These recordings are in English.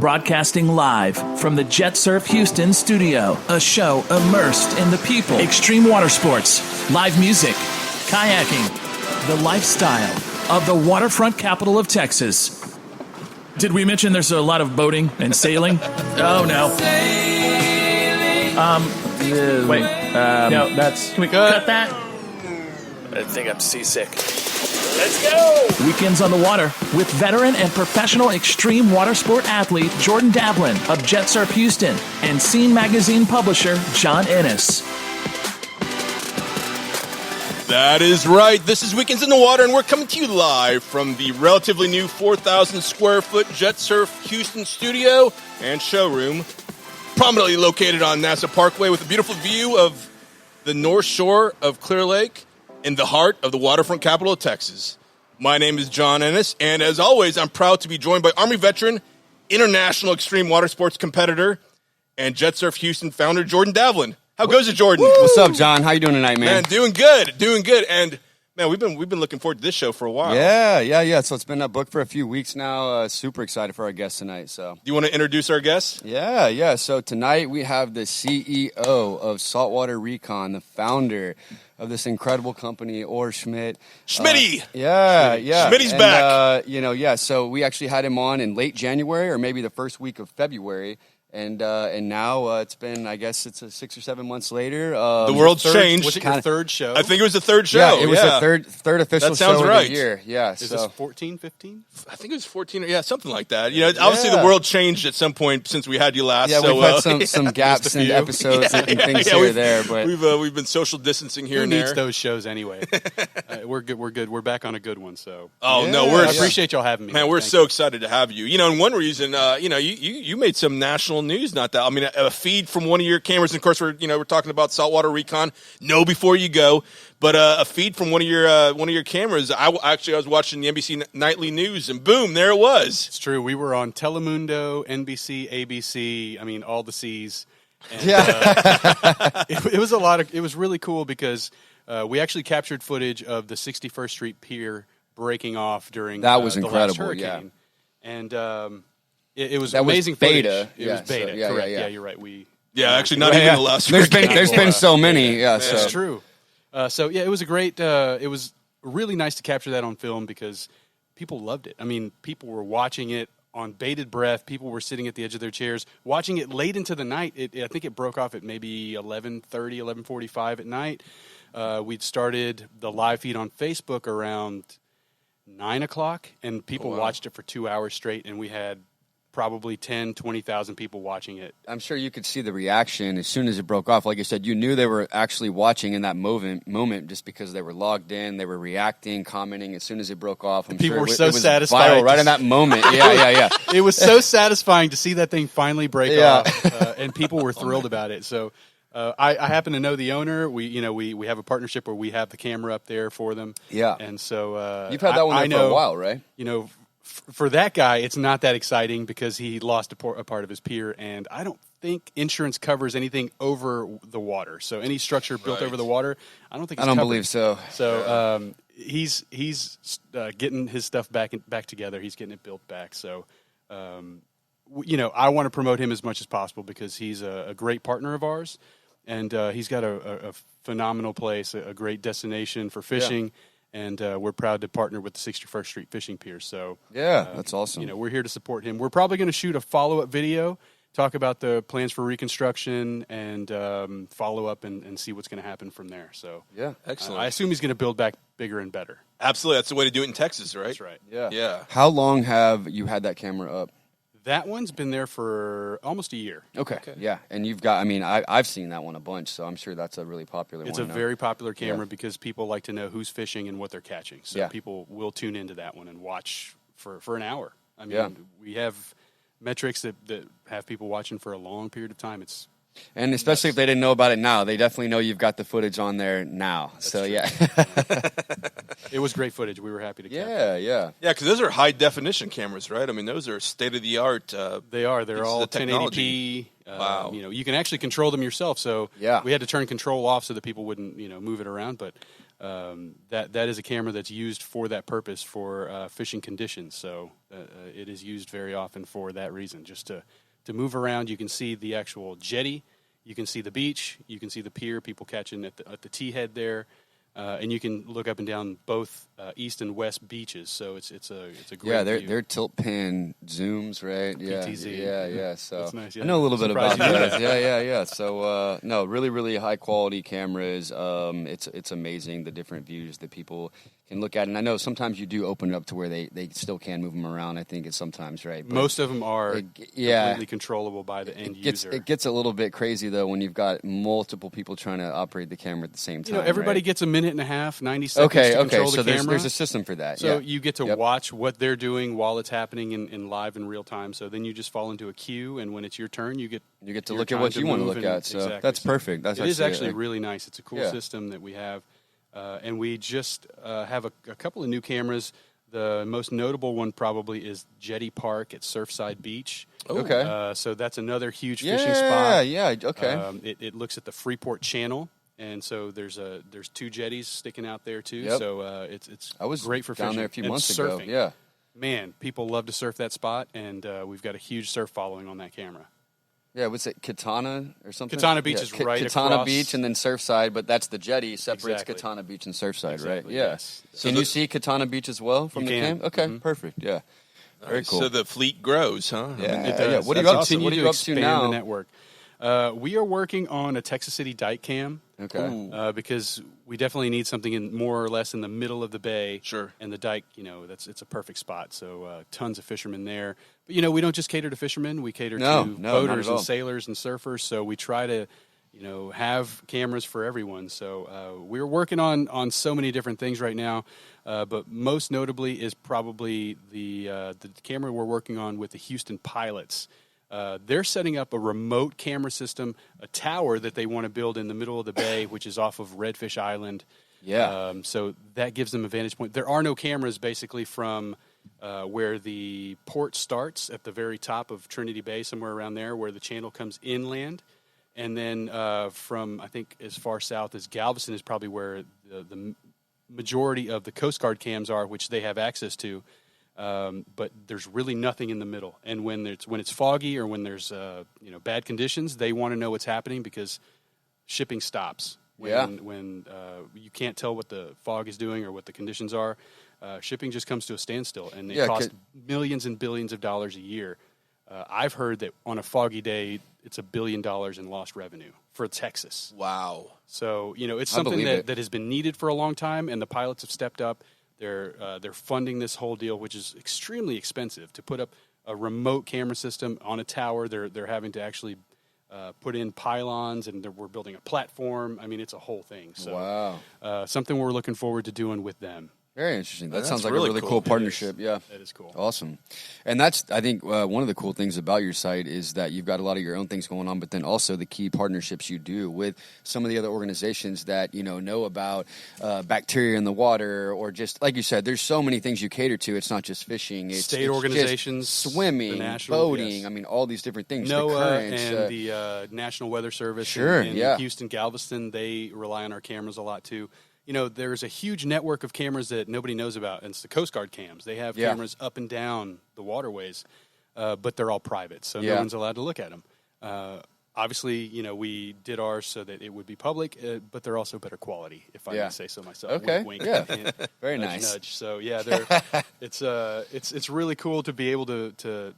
Broadcasting live from the Jet Surf Houston studio, a show immersed in the people, extreme water sports, live music, kayaking, the lifestyle of the waterfront capital of Texas. Did we mention there's a lot of boating and sailing? Oh, no. Wait. No, that's... Can we cut that? I think I'm seasick. Let's go! Weekends on the water with veteran and professional extreme water sport athlete Jordan Davlin of Jet Surf Houston and Scene Magazine publisher John Ennis. That is right. This is Weekends in the Water, and we're coming to you live from the relatively new 4,000 square foot Jet Surf Houston studio and showroom, prominently located on NASA Parkway with a beautiful view of the north shore of Clear Lake in the heart of the waterfront capital of Texas. My name is John Ennis, and as always, I'm proud to be joined by Army veteran, international extreme water sports competitor, and Jet Surf Houston founder Jordan Davlin. How goes it, Jordan? Woo! What's up, John? How you doing tonight, man? Man, doing good. And man, we've been looking forward to this show for a while. Yeah. So it's been booked for a few weeks now. Super excited for our guest tonight. So, do you want to introduce our guest? Yeah. So tonight we have the CEO of Saltwater Recon, the founder of this incredible company, Orr Schmidt. Schmitty! Yeah. Schmitty's back. So we actually had him on in late January or maybe the first week of February. And now it's been, I guess it's 6 or 7 months later. The world's changed. Was it your third show? I think it was the third show. Yeah, it was the third official show right. of the year. Yeah, Is this 14, 15? I think it was 14. Yeah, something like that. You know, obviously the world changed at some point since we had you last. Yeah, so, we've had some gaps in episodes and things here or there. But we've been social distancing here and there. Who needs those shows anyway? We're good. We're back on a good one. So I appreciate y'all having me. Man, we're so excited to have you. You know, and one reason, you made some national news. Not that. I mean, a feed from one of your cameras. And of course, we're talking about Saltwater Recon. Know before you go, but a feed from one of your cameras. I was watching the NBC Nightly News, and boom, there it was. It's true. We were on Telemundo, NBC, ABC. I mean, all the C's. And, it was it was really cool because we actually captured footage of the 61st Street Pier breaking off during that was the incredible. last hurricane. Yeah. And it was that amazing was beta. footage. It was beta. So, correct. Yeah, you're right. Actually, not even the last. There's been so many. Yeah, that's true. It was a great. It was really nice to capture that on film because people loved it. I mean, people were watching it on bated breath. People were sitting at the edge of their chairs watching it late into the night. I think it broke off at maybe 11:30, 11:45 at night. We'd started the live feed on Facebook around 9 o'clock, and people watched it for 2 hours straight, and we had probably 10, 20,000 people watching it. I'm sure you could see the reaction as soon as it broke off. Like you said, you knew they were actually watching in that moment just because they were logged in, they were reacting, commenting as soon as it broke off. People were so satisfied. Viral right in that moment. Yeah. It was so satisfying to see that thing finally break off, and people were thrilled about it. So I happen to know the owner. We have a partnership where we have the camera up there for them. Yeah. And so you've had that one there for a while, right? You know, for that guy, it's not that exciting because he lost a part of his pier, and I don't think insurance covers anything over the water. So any structure built over the water, I don't think it's covered. Believe so. So he's getting his stuff back together. He's getting it built back. So I want to promote him as much as possible because he's a great partner of ours, and he's got a phenomenal place, a great destination for fishing. Yeah. And we're proud to partner with the 61st Street Fishing Pier. So that's awesome. We're here to support him. We're probably going to shoot a follow-up video, talk about the plans for reconstruction, and follow up and see what's going to happen from there. So excellent. I assume he's going to build back bigger and better. Absolutely, that's the way to do it in Texas, right? That's right. Yeah. How long have you had that camera up? That one's been there for almost a year. Okay. Yeah, and you've got. I mean, I've seen that one a bunch, so I'm sure that's a really popular one. It's a very popular camera because people like to know who's fishing and what they're catching. So people will tune into that one and watch for an hour. I mean, we have metrics that have people watching for a long period of time. And especially if they didn't know about it now, they definitely know you've got the footage on there now. That's so, true. It was great footage. We were happy to capture. Yeah, because those are high-definition cameras, right? I mean, those are state-of-the-art. They are. They're all 1080p. Wow. You can actually control them yourself. So we had to turn control off so that people wouldn't, move it around. But that is a camera that's used for that purpose for fishing conditions. So it is used very often for that reason, just to move around. You can see the actual jetty, you can see the beach, you can see the pier, people catching at the T head there. And you can look up and down both east and west beaches, so it's a great view. They're tilt pan zooms, right? Yeah, PTZ. yeah. So That's nice, yeah. I know a little bit about Surprised that. Yeah. So no, really high quality cameras. It's amazing the different views that people can look at, and I know sometimes you do open it up to where they still can move them around. I think it's sometimes right. But most of them are completely controllable by the end user. It gets a little bit crazy though when you've got multiple people trying to operate the camera at the same time. Everybody gets a minute and a half, 90 seconds to control so the camera. there's a system for that. So you get to watch what they're doing while it's happening in live in real time. So then you just fall into a queue, and when it's your turn, you get to look at what you want to look at. So exactly. that's perfect. It is actually really nice. It's a cool system that we have. And we just have a couple of new cameras. The most notable one probably is Jetty Park at Surfside Beach. Okay. So that's another huge fishing spot. Yeah, okay. It looks at the Freeport Channel, and so there's two jetties sticking out there too. Yep. So it's I was great for down fishing. there a few And months surfing. ago. Yeah. Man, people love to surf that spot, and we've got a huge surf following on that camera. Yeah, what's it, Katana or something? Katana Beach is right Katana across. Beach and then Surfside, but that's the jetty separates Exactly. Katana Beach and Surfside, Exactly, right? Yeah. yes. Can you see Katana Beach as well from You the can. cam? Okay, perfect. Yeah. Very cool. So the fleet grows, huh? Yeah. It does. What are you That's up to? awesome. What are you up to Expand now? The network. We are working on a Texas City Dike Cam. Okay. Because we definitely need something in more or less in the middle of the bay. Sure. And the dike, it's a perfect spot. So tons of fishermen there. But we don't just cater to fishermen. We cater to not at boaters all. and sailors and surfers. So we try to, have cameras for everyone. So we're working on so many different things right now. But most notably is probably the camera we're working on with the Houston Pilots. They're setting up a remote camera system, a tower that they want to build in the middle of the bay, which is off of Redfish Island. Yeah. So that gives them a vantage point. There are no cameras basically from where the port starts at the very top of Trinity Bay, somewhere around there, where the channel comes inland. And then from, I think, as far south as Galveston is probably where the majority of the Coast Guard cams are, which they have access to. But there's really nothing in the middle. And when it's foggy or when there's bad conditions, they want to know what's happening because shipping stops. When you can't tell what the fog is doing or what the conditions are, shipping just comes to a standstill, and it costs millions and billions of dollars a year. I've heard that on a foggy day, it's $1 billion in lost revenue for Texas. Wow. So it's something that has been needed for a long time, and the pilots have stepped up. They're funding this whole deal, which is extremely expensive. To put up a remote camera system on a tower, they're having to actually put in pylons, and we're building a platform. I mean, it's a whole thing. So, wow. Something we're looking forward to doing with them. Very interesting. That That's sounds like really a really cool. cool partnership. Yeah. That is cool. Awesome. And that's, I think, one of the cool things about your site is that you've got a lot of your own things going on, but then also the key partnerships you do with some of the other organizations that, know about bacteria in the water, or just, like you said, there's so many things you cater to. It's not just fishing. It's State organizations, just swimming, the national, boating. yes. I mean, all these different things. NOAA the currents, and the National Weather Service Sure, in yeah. Houston, Galveston, they rely on our cameras a lot too. There's a huge network of cameras that nobody knows about, and it's the Coast Guard cams. They have cameras up and down the waterways, but they're all private, so no one's allowed to look at them. Obviously, we did ours so that it would be public, but they're also better quality, if I may say so myself. Okay, Wink, yeah. hint, Very nudge, nice. Nudge. So it's really cool to be able to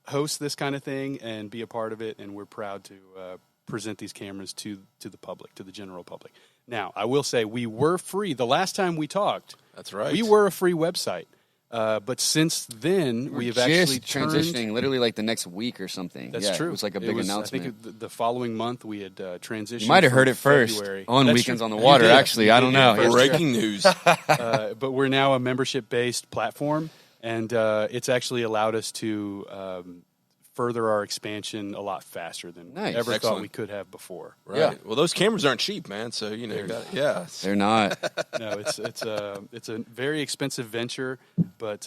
host this kind of thing and be a part of it, and we're proud to present these cameras to the public, to the general public. Now, I will say we were free. The last time we talked, That's right. we were a free website. But since then, we have actually transitioning literally like the next week or something. That's true. It was like a big announcement. I think the following month we had transitioned. You might have heard it first February. on That's Weekends true. on the You Water, did. actually. You I don't did know. first. Breaking news. But we're now a membership-based platform, and it's actually allowed us to further our expansion a lot faster than we ever thought Excellent. we could have before. Right. Yeah. Well, those cameras aren't cheap, man. So you got They're not. No, it's a very expensive venture, but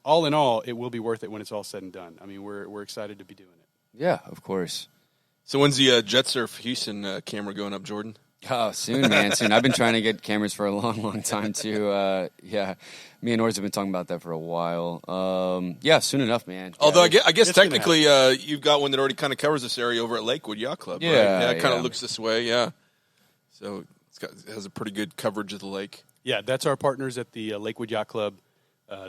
all in all, it will be worth it when it's all said and done. I mean, we're excited to be doing it. Yeah, of course. So when's the Jet Surf Houston camera going up, Jordan? Oh, soon, man, soon. I've been trying to get cameras for a long, long time, too. Yeah, me and Orz have been talking about that for a while. Yeah, soon enough, man. Although yeah, I guess technically you've got one that already kind of covers this area over at Lakewood Yacht Club, right? Yeah, it kind of yeah. looks this way, yeah. So it has a pretty good coverage of the lake. Yeah, that's our partners at the Lakewood Yacht Club.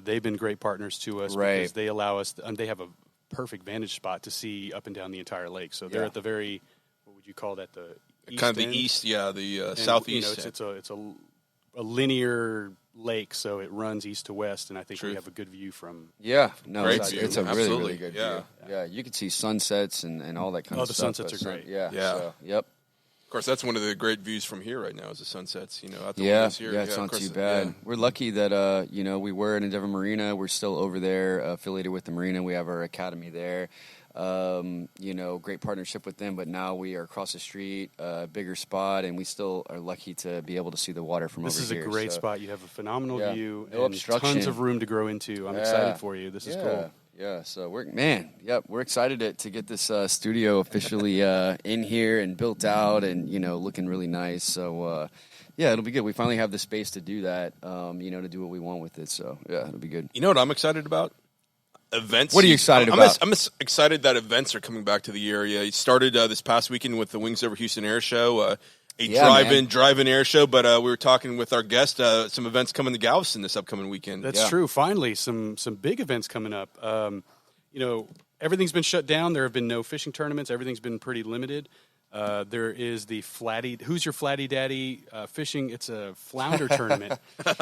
They've been great partners to us Right. because they allow us. They have a perfect vantage spot to see up and down the entire lake. So they're Yeah. at the very, what would you call that? The east Kind of the end? east, yeah, the And, southeast. You know, it's a linear lake, so it runs east to west, and I think we Truth. have a good view from. Yeah, no, Great it's, view. it's a really, Absolutely. really good Yeah. view. Yeah, you can see sunsets and all that kind Oh, of the stuff. sunsets are great. Yeah, Yeah. so, yep. Of course, that's one of the great views from here right now is the sunsets, out the Yeah, windows here. yeah, it's of not course, too bad. yeah. We're lucky that we were in Endeavor Marina. We're still over there, affiliated with the marina. We have our academy there. Great partnership with them. But now we are across the street, bigger spot, and we still are lucky to be able to see the water from This over is here. a great so. spot. You have a phenomenal Yeah. view No and obstruction. tons of room to grow into. I'm Yeah. excited for you. This is cool. Yeah, so we're excited to get this studio officially in here and built out and looking really nice. So it'll be good. We finally have the space to do that. To do what we want with it. So yeah, it'll be good. You know what I'm excited about? Events. What are you excited I'm about? I'm excited that events are coming back to the area. It started this past weekend with the Wings Over Houston Air Show, drive-in air show. But we were talking with our guest, some events coming to Galveston this upcoming weekend. That's true. Finally, some big events coming up. Everything's been shut down. There have been no fishing tournaments. Everything's been pretty limited. There is the Who's Your Flatty Daddy fishing. It's a flounder tournament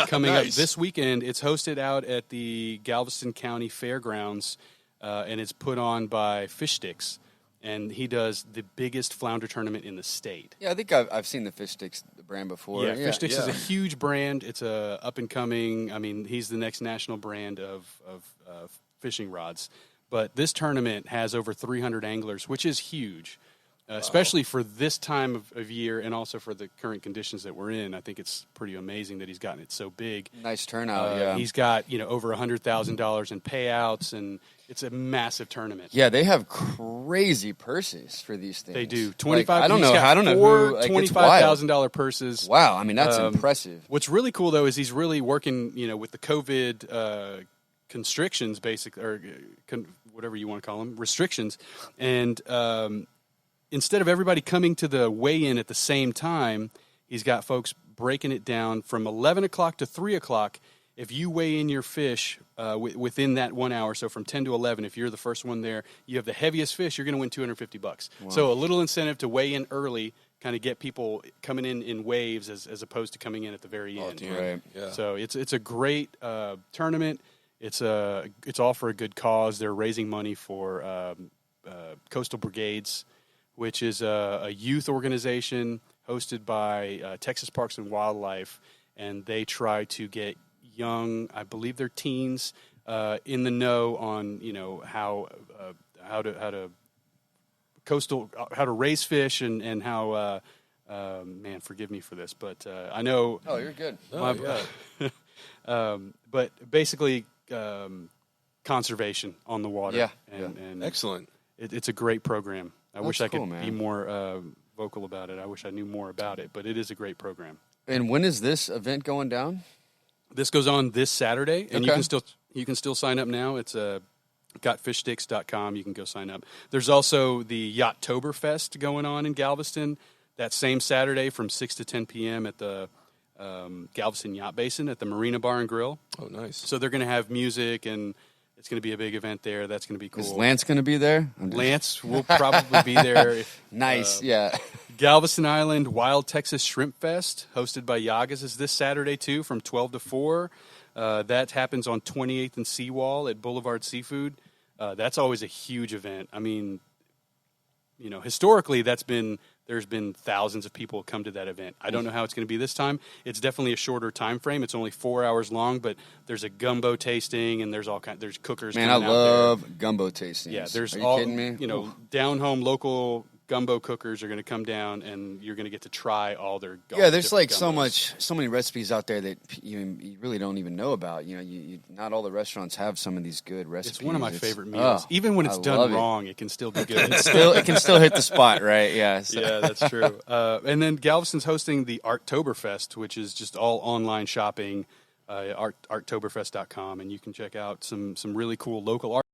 coming up Nice. this weekend. It's hosted out at the Galveston County Fairgrounds, and it's put on by Fish Sticks. And he does the biggest flounder tournament in the state. Yeah, I think I've seen the Fish Sticks brand before. Yeah, Fish Sticks is a huge brand. It's a up and coming. I mean, he's the next national brand of fishing rods. But this tournament has over 300 anglers, which is huge, especially for this time of year and also for the current conditions that we're in. I think it's pretty amazing that he's gotten it so big. Nice turnout. Yeah, He's got over $100,000 in payouts, and it's a massive tournament. Yeah, they have crazy purses for these things. They do. Like, 25. I don't he's know. got I don't know four who. Like, it's wild. $25,000 purses. Wow, I mean that's impressive. What's really cool though is he's really working, with the COVID constrictions, whatever you want to call them, restrictions, and instead of everybody coming to the weigh-in at the same time, he's got folks breaking it down from 11 o'clock to 3 o'clock. If you weigh in your fish within that 1 hour, so from 10 to 11, if you're the first one there, you have the heaviest fish, you're going to win $250. Wow. So a little incentive to weigh in early, kind of get people coming in waves as opposed to coming in at the very end. damn. Right. Yeah. So it's a great tournament. It's all for a good cause. They're raising money for Coastal Brigades, which is a youth organization hosted by Texas Parks and Wildlife, and they try to get young, I believe they're teens, in the know on how to raise fish and how man, forgive me for this, but I know. Oh, you're good. But basically, conservation on the water. Yeah, and Excellent. it's a great program. I wish I cool, could man. be more vocal about it. I wish I knew more about it, but it is a great program. And when is this event going down? This goes on this Saturday, and Okay. you can still sign up now. It's gotfishsticks.com. You can go sign up. There's also the Yachttoberfest going on in Galveston that same Saturday from 6 to 10 p.m. at the Galveston Yacht Basin at the Marina Bar and Grill. Oh, nice. So they're going to have music, and it's going to be a big event there. That's going to be cool. Is Lance going to be there? Lance will probably be there. Nice. Yeah. Galveston Island Wild Texas Shrimp Fest, hosted by Yagas, is this Saturday, too, from 12 to 4. That happens on 28th and Seawall at Boulevard Seafood. That's always a huge event. I mean, historically, there's been thousands of people come to that event. I don't know how it's going to be this time. It's definitely a shorter time frame. It's only 4 hours long, but there's a gumbo tasting, and there's cookers. Man, I coming out love gumbo tasting. there. Yeah, there's Are you all kidding me? down home local gumbo cookers are going to come down, and you're going to get to try all their there's different like gumbos. so many recipes out there that you really don't even know about. Not all the restaurants have some of these good recipes. It's one of my favorite meals. Even when it's I done love it. wrong, it can still be good. It can still hit the spot, right? Yeah. So. Yeah, that's true. And then Galveston's hosting the Arttoberfest, which is just all online shopping, arttoberfest.com, and you can check out some really cool local art.